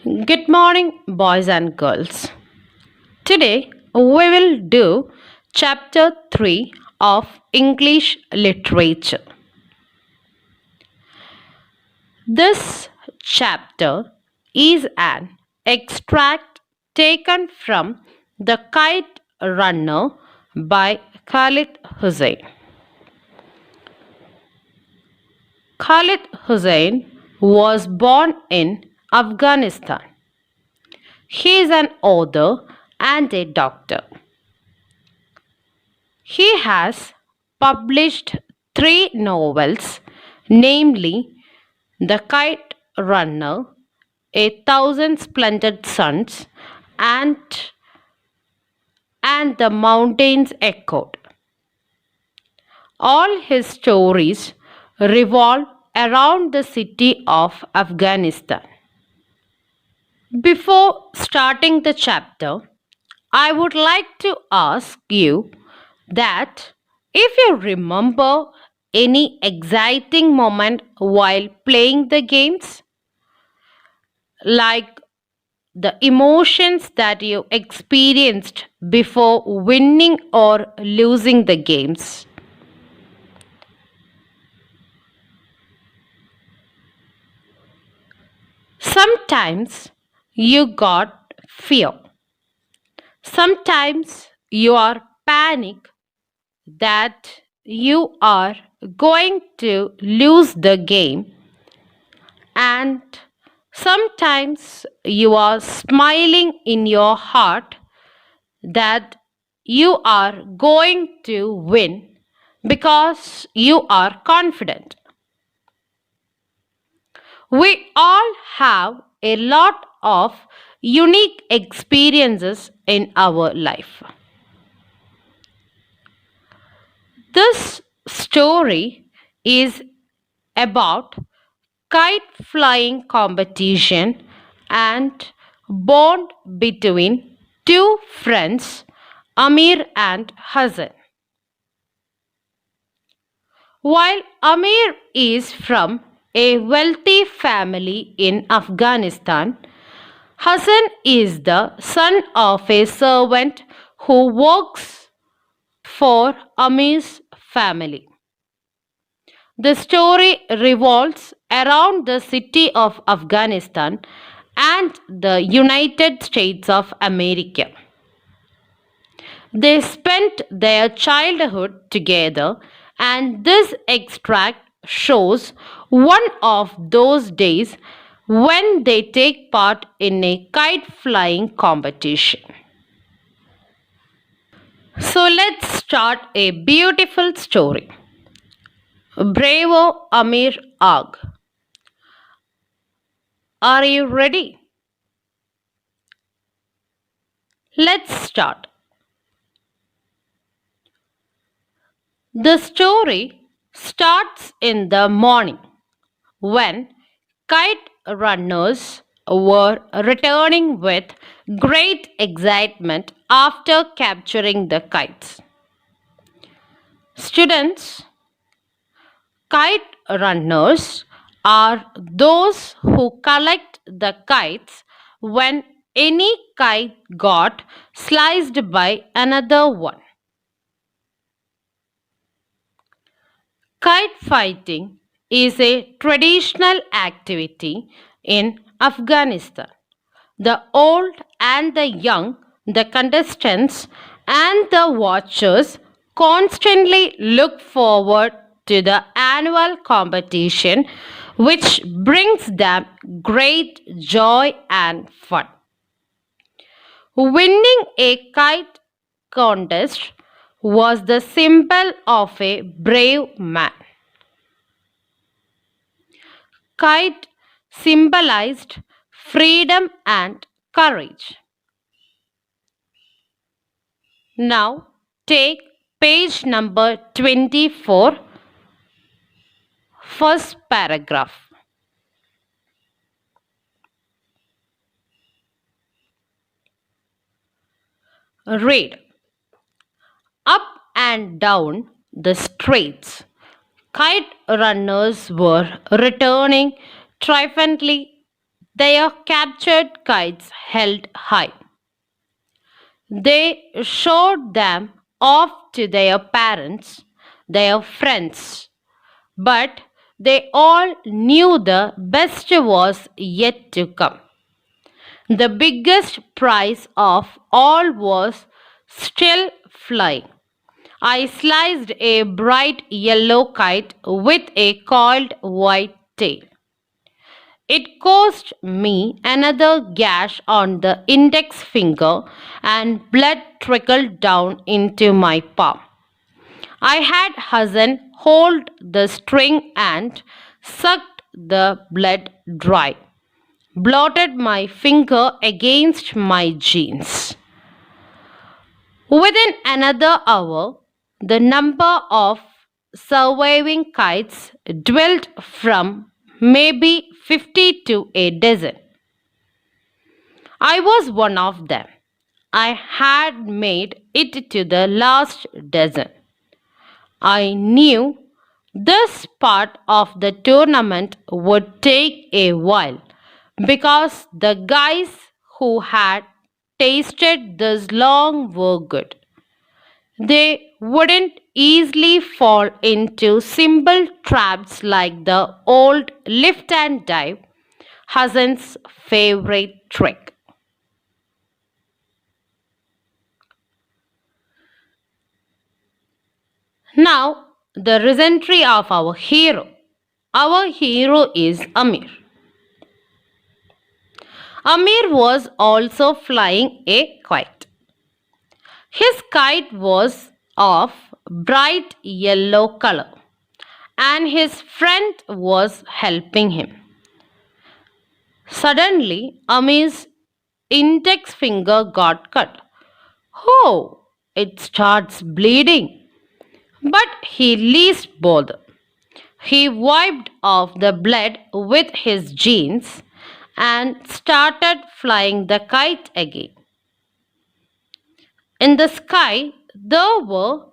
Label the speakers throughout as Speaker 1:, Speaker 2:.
Speaker 1: Good morning, boys and girls. Today we will do chapter 3 of English literature. This chapter is an extract taken from The Kite Runner by Khalid Hussain. Khalid Hussain was born in Afghanistan. He is an author and a doctor. He has published three novels, namely The Kite Runner, A Thousand Splendid Suns, and The Mountains Echoed. All his stories revolve around the city of Afghanistan. Before starting the chapter, I would like to ask you that if you remember any exciting moment while playing the games, like the emotions that you experienced before winning or losing the games. Sometimes you got fear. Sometimes you are panic that you are going to lose the game, and sometimes you are smiling in your heart that you are going to win because you are confident. We all have a lot of unique experiences in our life. This story is about kite flying competition and bond between two friends, Amir and Hassan. While Amir is from a wealthy family in Afghanistan, Hassan is the son of a servant who works for Amir's family. The story revolves around the city of Afghanistan and the United States of America. They spent their childhood together, and this extract shows one of those days when they take part in a kite flying competition. So let's start a beautiful story. Bravo Amir Ag. Are you ready? Let's start. The story starts in the morning when kite runners were returning with great excitement after capturing the kites. Students, kite runners are those who collect the kites when any kite got sliced by another one. Kite fighting is a traditional activity in Afghanistan. The old and the young, the contestants and the watchers constantly look forward to the annual competition, which brings them great joy and fun. Winning a kite contest was the symbol of a brave man. Kite symbolized freedom and courage. Now take page number 24, first paragraph. Read. Up and down the streets, kite runners were returning triumphantly their captured kites held high. They showed them off to their parents, their friends, but they all knew the best was yet to come. The biggest prize of all was still flying. I sliced a bright yellow kite with a coiled white tail. It caused me another gash on the index finger and blood trickled down into my palm. I had Hassan hold the string and sucked the blood dry, blotted my finger against my jeans. Within another hour, the number of surviving kites dwindled from maybe 50 to a dozen. I was one of them. I had made it to the last dozen. I knew this part of the tournament would take a while because the guys who had tasted this long were good. They wouldn't easily fall into simple traps like the old lift and dive, Hassan's favorite trick. Now, the recentry of our hero. Our hero is Amir. Amir was also flying a kite. His kite was of bright yellow color and his friend was helping him. Suddenly, Amir's index finger got cut. Oh, it starts bleeding. But he least bothered. He wiped off the blood with his jeans and started flying the kite again. In the sky, there were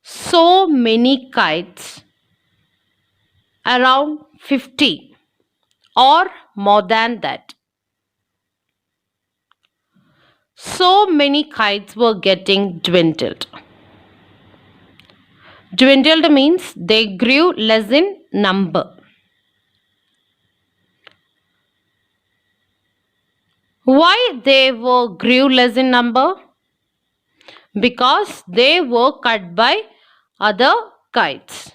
Speaker 1: so many kites, around 50 or more than that. So many kites were getting dwindled. Dwindled means they grew less in number. Why they were grew less in number? Because they were cut by other kites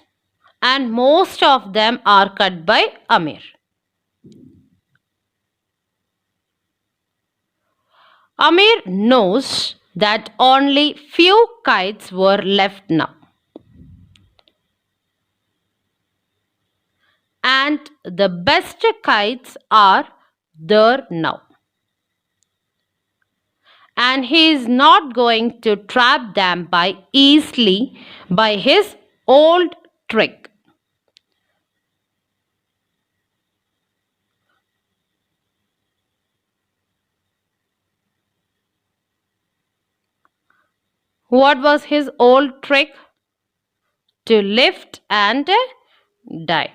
Speaker 1: and most of them are cut by Amir. Amir knows that only few kites were left now and the best kites are there now. And he is not going to trap them by easily by his old trick. What was his old trick? To lift and die.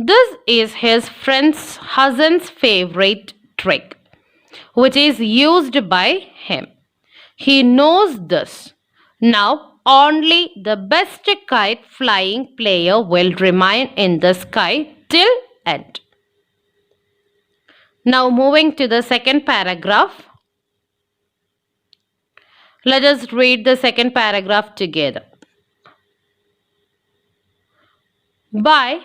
Speaker 1: This is his friend's Hassan's favorite trick, which is used by him. He knows this. Now, only the best kite flying player will remain in the sky till end. Now, moving to the second paragraph. Let us read the second paragraph together. By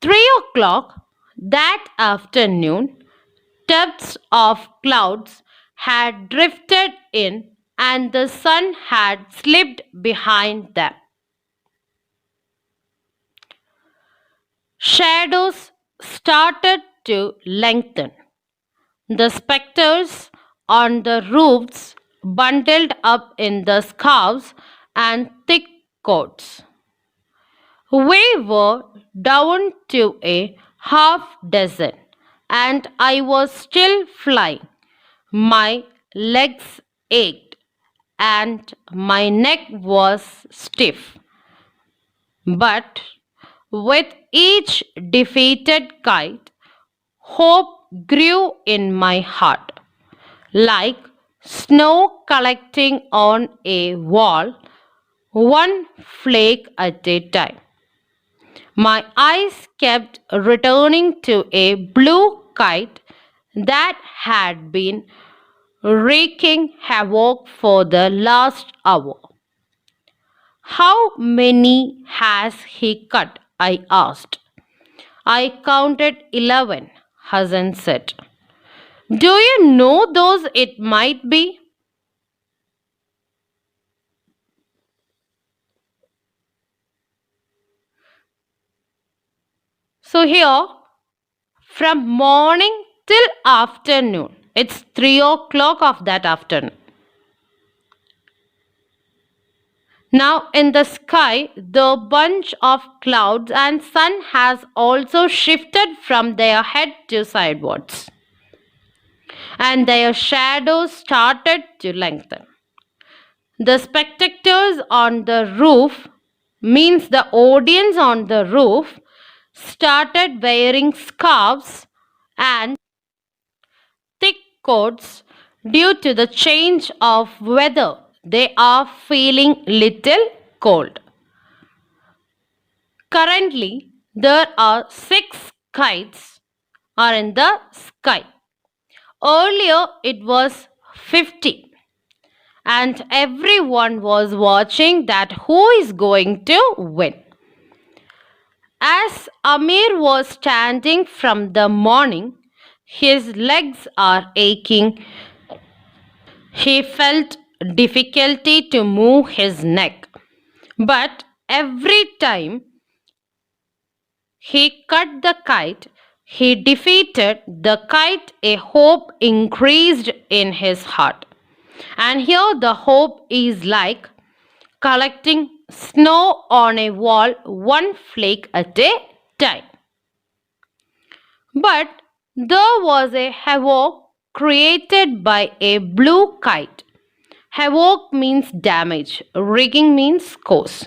Speaker 1: 3 o'clock that afternoon, tufts of clouds had drifted in and the sun had slipped behind them. Shadows started to lengthen. The spectres on the roofs bundled up in the scarves and thick coats. We were down to a half dozen, and I was still flying. My legs ached, and my neck was stiff. But With each defeated kite, hope grew in my heart, like snow collecting on a wall, one flake at a time. My eyes kept returning to a blue kite that had been wreaking havoc for the last hour. How many has he cut? I asked. I counted 11, Hassan said. Do you know those it might be? So here, from morning till afternoon, it's 3 o'clock of that afternoon. Now in the sky, the bunch of clouds and sun has also shifted from their head to sidewards, and their shadows started to lengthen. The spectators on the roof, means the audience on the roof, started wearing scarves and thick coats due to the change of weather. They are feeling little cold. Currently, there are 6 kites are in the sky. Earlier, it was 50, and everyone was watching that who is going to win. As Amir was standing from the morning, his legs are aching. He felt difficulty to move his neck. But every time he cut the kite, he defeated the kite, a hope increased in his heart. And here the hope is like collecting snow on a wall, one flake at a time. But there was a havoc created by a blue kite. Havoc means damage, rigging means course.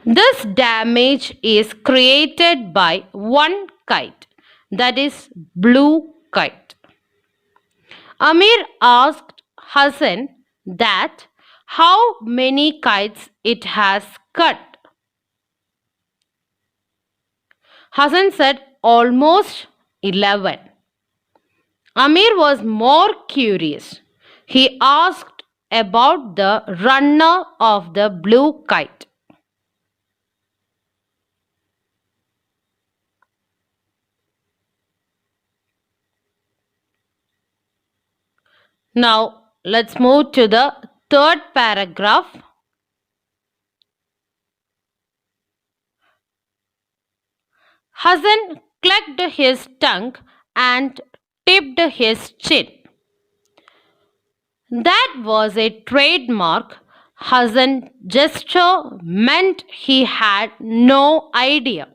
Speaker 1: This damage is created by one kite, that is, blue kite. Amir asked Hassan that how many kites it has cut. Hassan said almost 11. Amir was more curious. He asked about the runner of the blue kite. Now let's move to the third paragraph. Hassan clucked his tongue and tipped his chin. That was a trademark. Hassan gesture meant he had no idea.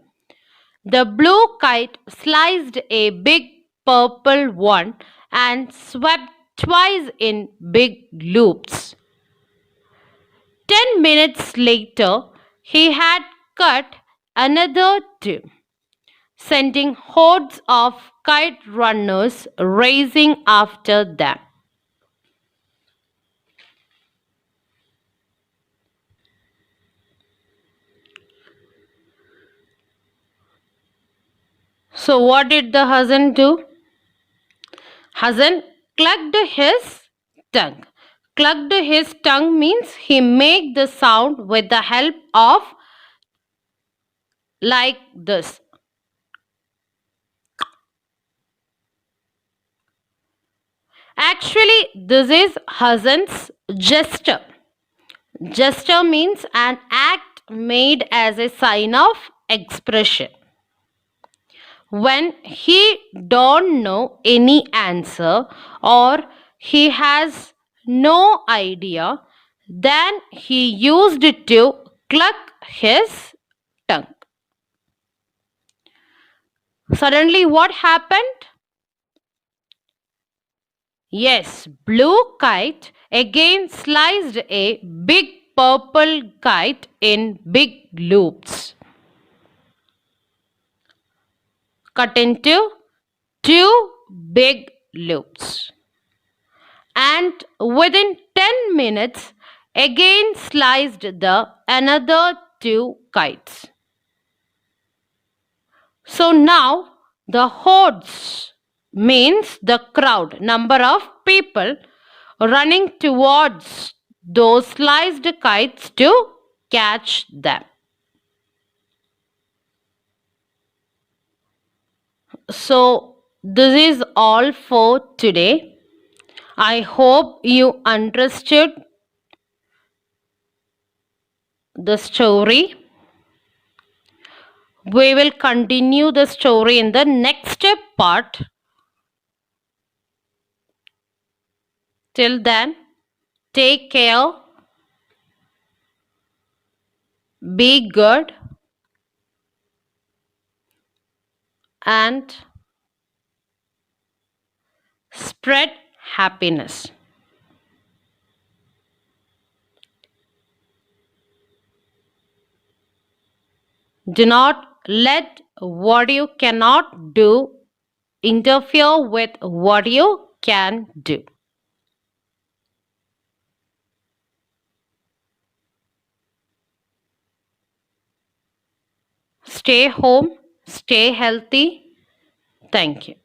Speaker 1: The blue kite sliced a big purple one and swept twice in big loops. 10 minutes later, he had cut another two, sending hordes of kite runners racing after them. So, what did the Hassan do? Hassan clucked his tongue. Clucked his tongue means he made the sound with the help of like this. Actually, this is Hassan's gesture. Gesture means an act made as a sign of expression. When he don't know any answer or he has no idea, then he used to cluck his tongue. Suddenly, what happened? Yes, blue kite again sliced a big purple kite in big loops. cut into two big loops. And within 10 minutes, again sliced the another two kites. So now the hordes means the crowd, number of people running towards those sliced kites to catch them. So this is all for today. I hope you understood the story. We will continue the story in the next part. Till then, take care, be good, and spread happiness. Do not let what you cannot do interfere with what you can do. Stay home, stay healthy. Thank you.